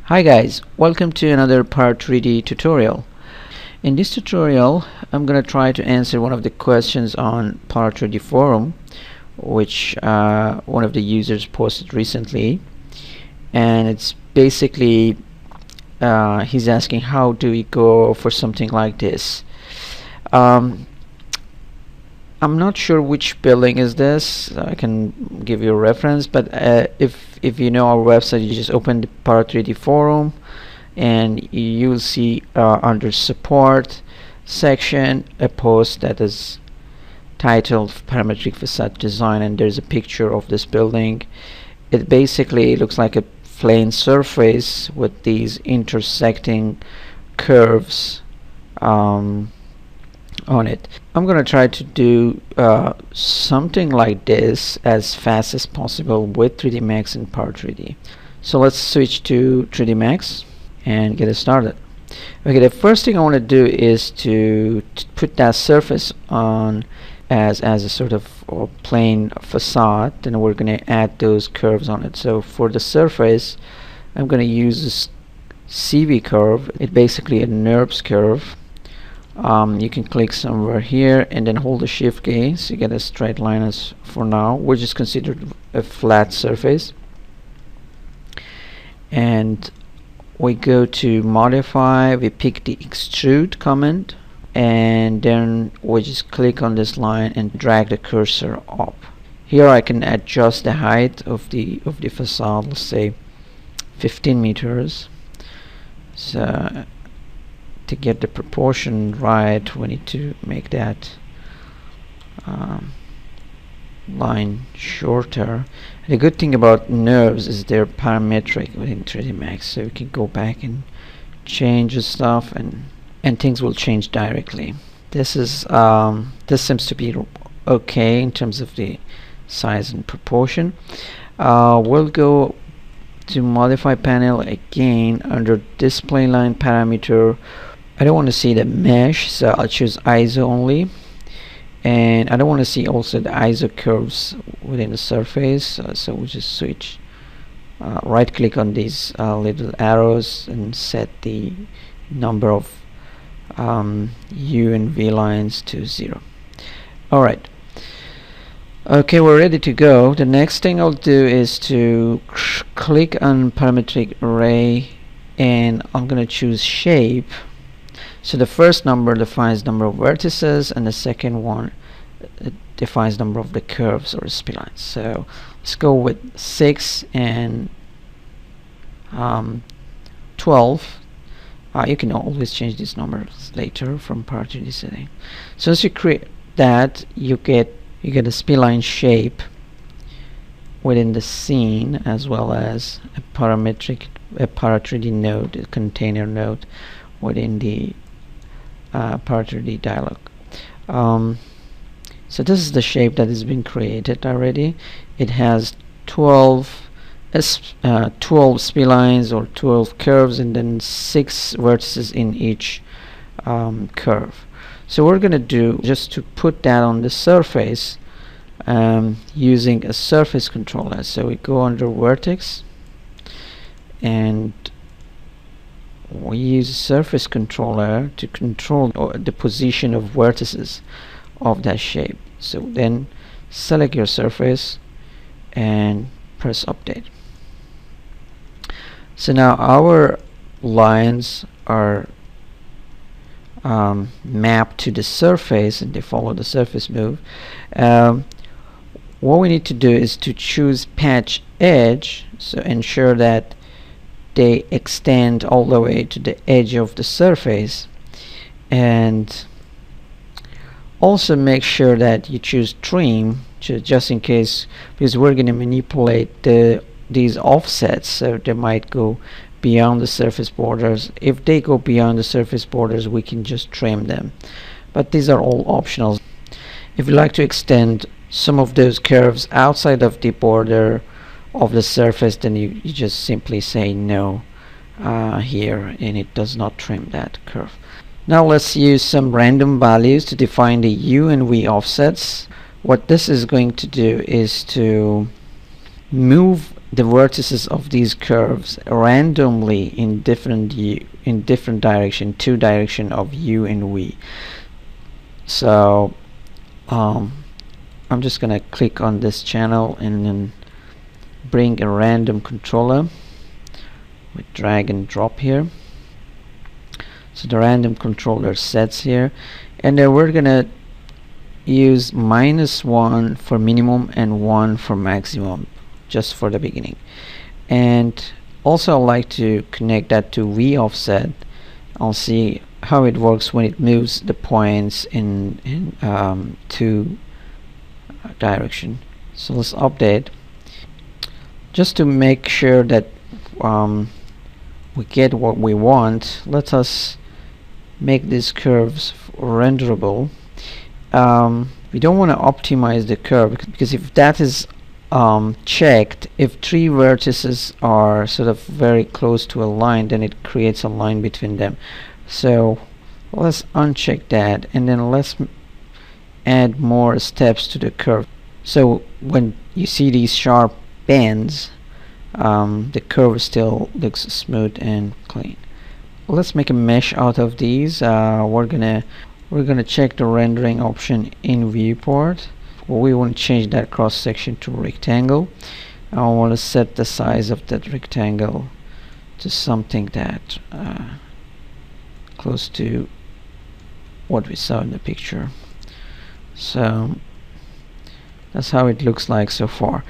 Hi guys, welcome to another Power 3D tutorial. In this tutorial, I'm going to try to answer one of the questions on Power 3D forum, which one of the users posted recently, and it's basically he's asking how do we go for something like this. I'm not sure which building is this. I can give you a reference, but if you know our website, you just open the Power 3D forum and you'll see under support section a post that is titled parametric facade design, and there's a picture of this building. It basically looks like a plain surface with these intersecting curves on it. I'm gonna try to do something like this as fast as possible with 3D Max and Power 3D. So let's switch to 3D Max and get it started. Okay, the first thing I want to do is to put that surface on as a sort of plain facade. Then we're going to add those curves on it. So for the surface, I'm going to use this CV curve. It's basically a NURBS curve. You can click somewhere here and then hold the shift key so you get a straight line. As for now, we're just considered a flat surface, and we go to modify, we pick the extrude command, and then we just click on this line and drag the cursor up. Here I can adjust the height of the facade, let's say 15 meters. So to get the proportion right, we need to make that line shorter. And the good thing about NURBS is they're parametric within 3D Max, so we can go back and change the stuff, and things will change directly. This is this seems to be okay in terms of the size and proportion. We'll go to modify panel again. Under display line parameter, I don't want to see the mesh, so I'll choose ISO only, and I don't want to see also the ISO curves within the surface, so we'll just switch, right click on these little arrows and set the number of U and V lines to 0. Alright, okay, we're ready to go. The next thing I'll do is to click on parametric array, and I'm going to choose shape. So the first number defines number of vertices, and the second one defines number of the curves or splines. So let's go with 6 and 12. You can always change these numbers later from Power 3D setting. So once you create that, you get a spline shape within the scene, as well as a Power 3D node, a container node within the Power 3D dialog. So this is the shape that has been created already. It has 12 splines or 12 curves, and then 6 vertices in each curve. So we're going to do, just to put that on the surface, using a surface controller. So we go under vertex, and we use a surface controller to control the position of vertices of that shape. So then select your surface and press update. So now our lines are mapped to the surface, and they follow the surface move. What we need to do is to choose patch edge, so ensure that they extend all the way to the edge of the surface, and also make sure that you choose trim, just in case, because we're going to manipulate these offsets, so they might go beyond the surface borders. If they go beyond the surface borders, we can just trim them, but these are all optional. If you like to extend some of those curves outside of the border of the surface, then you just simply say no here, and it does not trim that curve. Now let's use some random values to define the U and V offsets. What this is going to do is to move the vertices of these curves randomly in different direction, two direction of u and v. So I'm just gonna click on this channel and then bring a random controller with drag and drop here. So the random controller sets here, and then we're gonna use -1 for minimum and 1 for maximum, just for the beginning. And also I'd like to connect that to V offset. I'll see how it works when it moves the points in two direction. So let's update just to make sure that we get what we want. Let us make these curves renderable. We don't want to optimize the curve, because if that is checked, if three vertices are sort of very close to a line, then it creates a line between them. So let's uncheck that, and then let's add more steps to the curve. So when you see these sharp bends, the curve still looks smooth and clean. Let's make a mesh out of these. We're gonna check the rendering option in viewport. We want to change that cross section to rectangle. I want to set the size of that rectangle to something that close to what we saw in the picture. So that's how it looks like so far.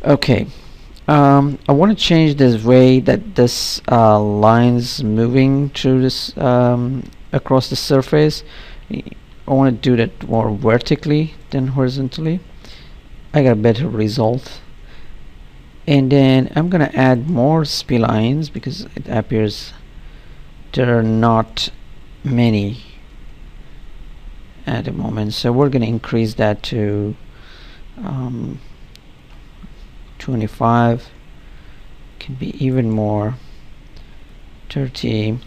Okay, I want to change this way that this lines moving through this across the surface. I want to do that more vertically than horizontally. I got a better result. And then I'm gonna add more splines, because it appears there are not many at the moment. So we're gonna increase that to 25. Can be even more, 30.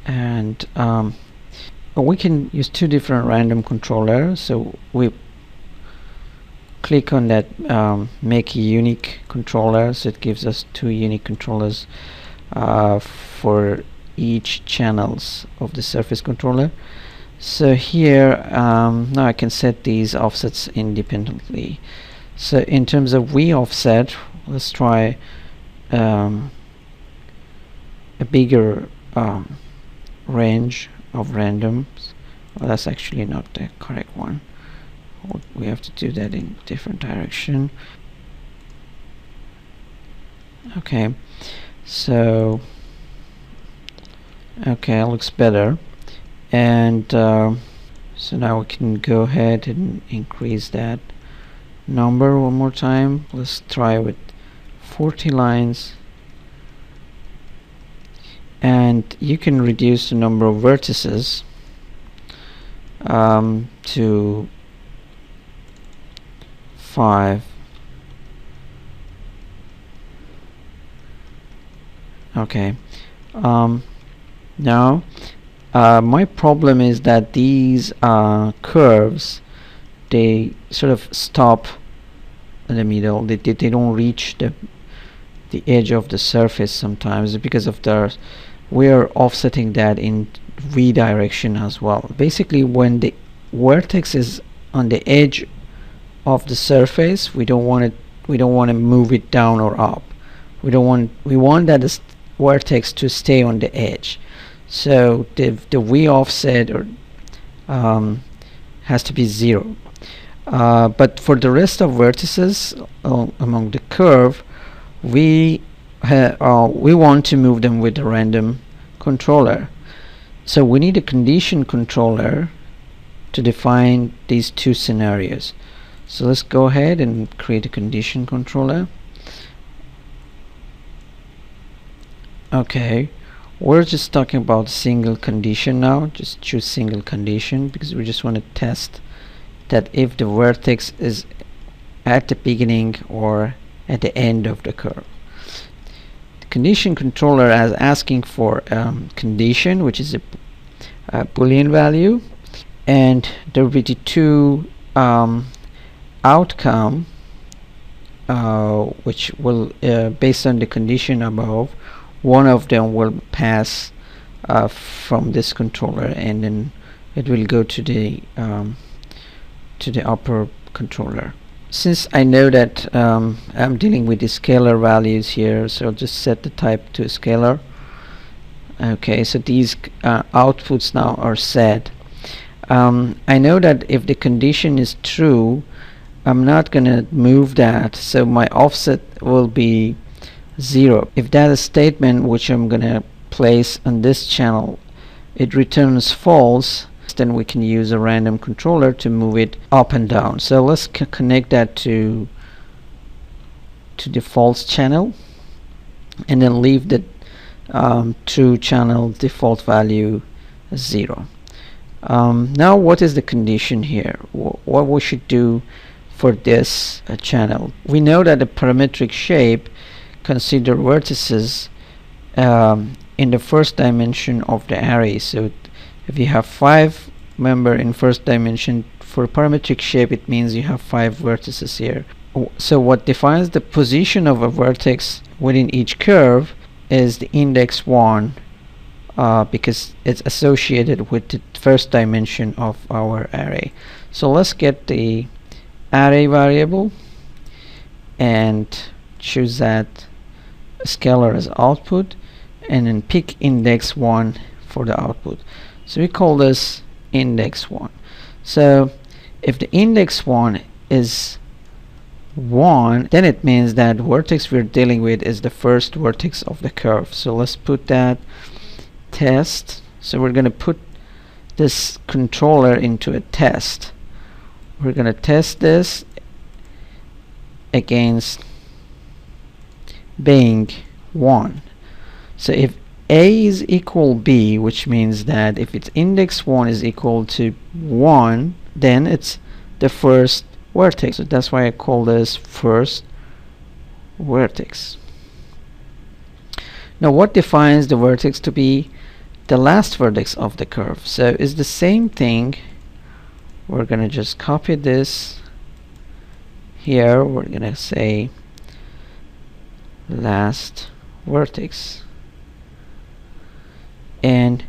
And we can use two different random controllers. So we click on that make a unique controller, so it gives us two unique controllers for each channels of the surface controller. So here now I can set these offsets independently. So in terms of V offset, let's try a bigger range of randoms. Well, that's actually not the correct one. We have to do that in different direction. Okay, so okay, it looks better. And so now we can go ahead and increase that number one more time. Let's try with 40 lines. And you can reduce the number of vertices to 5. Okay. Now my problem is that these curves, they sort of stop in the middle. They don't reach the edge of the surface sometimes, because of the we're offsetting that in V direction as well. Basically, when the vertex is on the edge of the surface, we don't want to move it down or up. We want that this vertex to stay on the edge. So the V offset has to be 0. But for the rest of vertices among the curve, we want to move them with a random controller. So we need a condition controller to define these two scenarios. So let's go ahead and create a condition controller. Okay, we're just talking about single condition now. Just choose single condition, because we just want to test that if the vertex is at the beginning or at the end of the curve. The condition controller is asking for condition, which is a Boolean value, and there will be the two outcome which will, based on the condition above, one of them will pass from this controller, and then it will go to the upper controller. Since I know that I'm dealing with the scalar values here, so I'll just set the type to scalar. Okay, so these outputs now are set. I know that if the condition is true, I'm not gonna move that, so my offset will be 0. If that statement which I'm gonna place on this channel, it returns false, then we can use a random controller to move it up and down. So let's connect that to the false channel, and then leave the true channel default value 0. Now what is the condition here? What we should do for this channel? We know that the parametric shape consider vertices in the first dimension of the array. So if you have 5 member in first dimension, for parametric shape it means you have 5 vertices here. So what defines the position of a vertex within each curve is the index 1, because it's associated with the first dimension of our array. So let's get the array variable and choose that scalar as output, and then pick index 1 for the output. So we call this index 1. So if the index 1 is 1, then it means that vertex we're dealing with is the first vertex of the curve. So let's put that test. So we're going to put this controller into a test. We're going to test this against being 1. So if A is equal B, which means that if its index 1 is equal to 1, then it's the first vertex. So that's why I call this first vertex. Now what defines the vertex to be the last vertex of the curve? So it's the same thing. We're gonna just copy this here. We're gonna say last vertex, and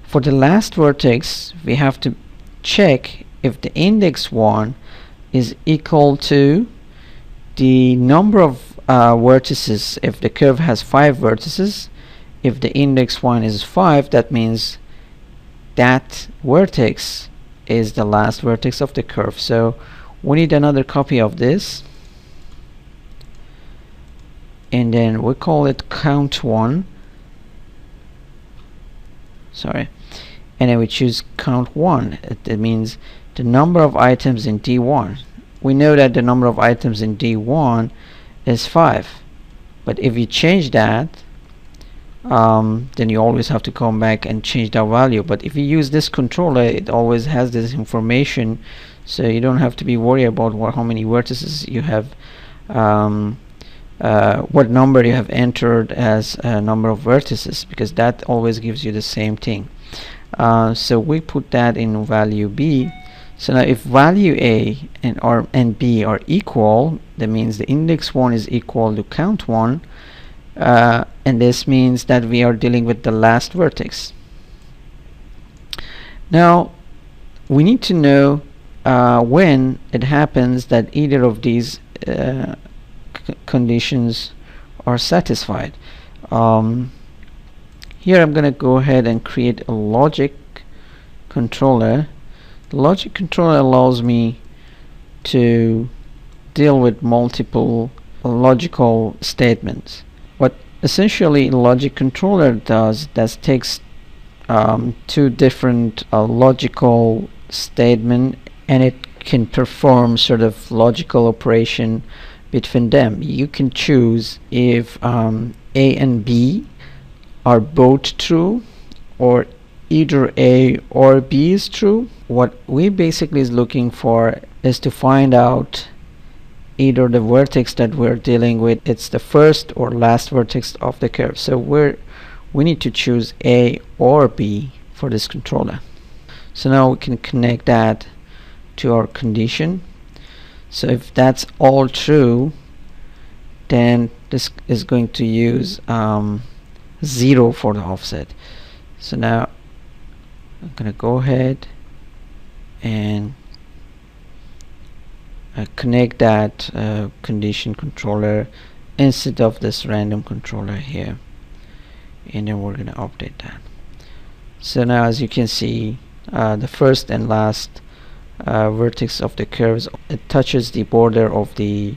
for the last vertex we have to check if the index 1 is equal to the number of vertices. If the curve has 5 vertices, if the index 1 is 5, that means that vertex is the last vertex of the curve. So we need another copy of this, and then we call it count1. Sorry, and then we choose count1. It means the number of items in D1. We know that the number of items in D1 is 5, but if you change that, then you always have to come back and change that value. But if you use this controller, it always has this information, so you don't have to be worried about how many vertices you have, what number you have entered as a number of vertices, because that always gives you the same thing. So we put that in value B. So now if value A and B are equal, that means the index 1 is equal to count1, and this means that we are dealing with the last vertex. Now we need to know when it happens that either of these conditions are satisfied. Here I'm going to go ahead and create a logic controller. The logic controller allows me to deal with multiple logical statements. What essentially a logic controller does, that takes two different logical statements, and it can perform sort of logical operation between them. You can choose if A and B are both true, or either A or B is true. What we basically is looking for is to find out either the vertex that we're dealing with, it's the first or last vertex of the curve. So we need to choose A or B for this controller. So now we can connect that to our condition. So if that's all true, then this is going to use 0 for the offset. So now I'm gonna go ahead and connect that condition controller instead of this random controller here, and then we're gonna update that. So now as you can see, the first and last vertex of the curves, it touches the border of the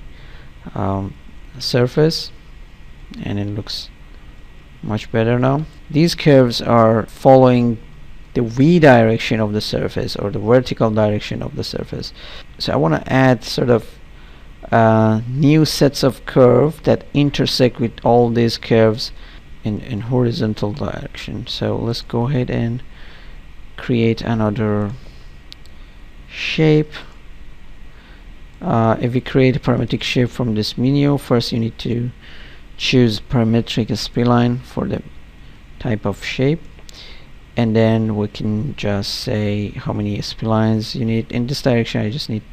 surface, and it looks much better now. These curves are following the V direction of the surface, or the vertical direction of the surface. So I want to add sort of new sets of curves that intersect with all these curves in horizontal direction. So let's go ahead and create another shape. If we create a parametric shape from this menu, first you need to choose parametric spline for the type of shape, and then we can just say how many splines you need. In this direction I just need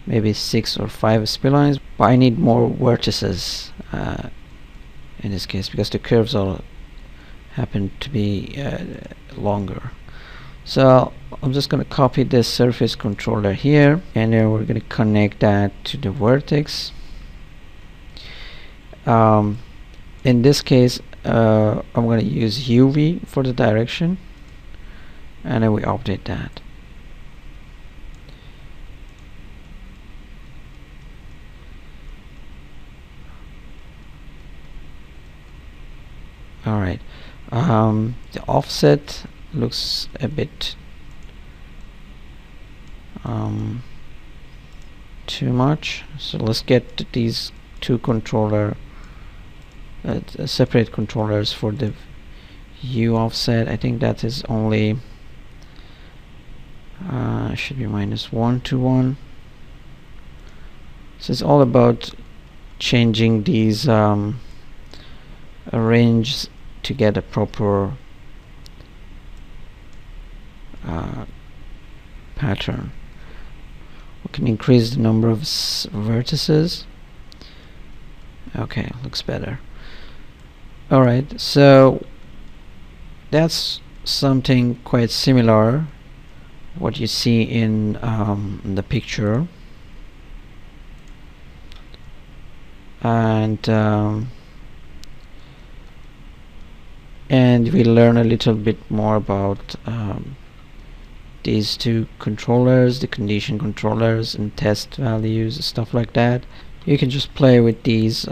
maybe 6 or 5 splines, but I need more vertices in this case because the curves all happen to be longer. So I'm just going to copy this surface controller here, and then we're going to connect that to the vertex. In this case I'm going to use UV for the direction, and then we update that. Alright, the offset looks a bit too much, so let's get these two controller separate controllers for the U offset. I think that is only should be -1 to 1. So it's all about changing these range to get a proper pattern. We can increase the number of vertices. Okay, looks better. Alright, so that's something quite similar what you see in the picture, and we learn a little bit more about these two controllers, the condition controllers and test values, stuff like that. You can just play with these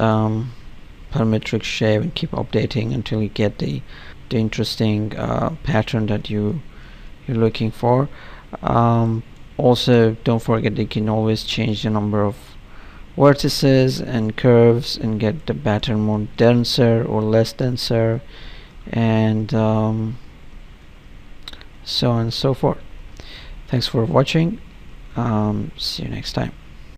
parametric shape and keep updating until you get the interesting pattern that you're looking for. Also, don't forget that you can always change the number of vertices and curves and get the pattern more denser or less denser, and so on and so forth. Thanks for watching. See you next time.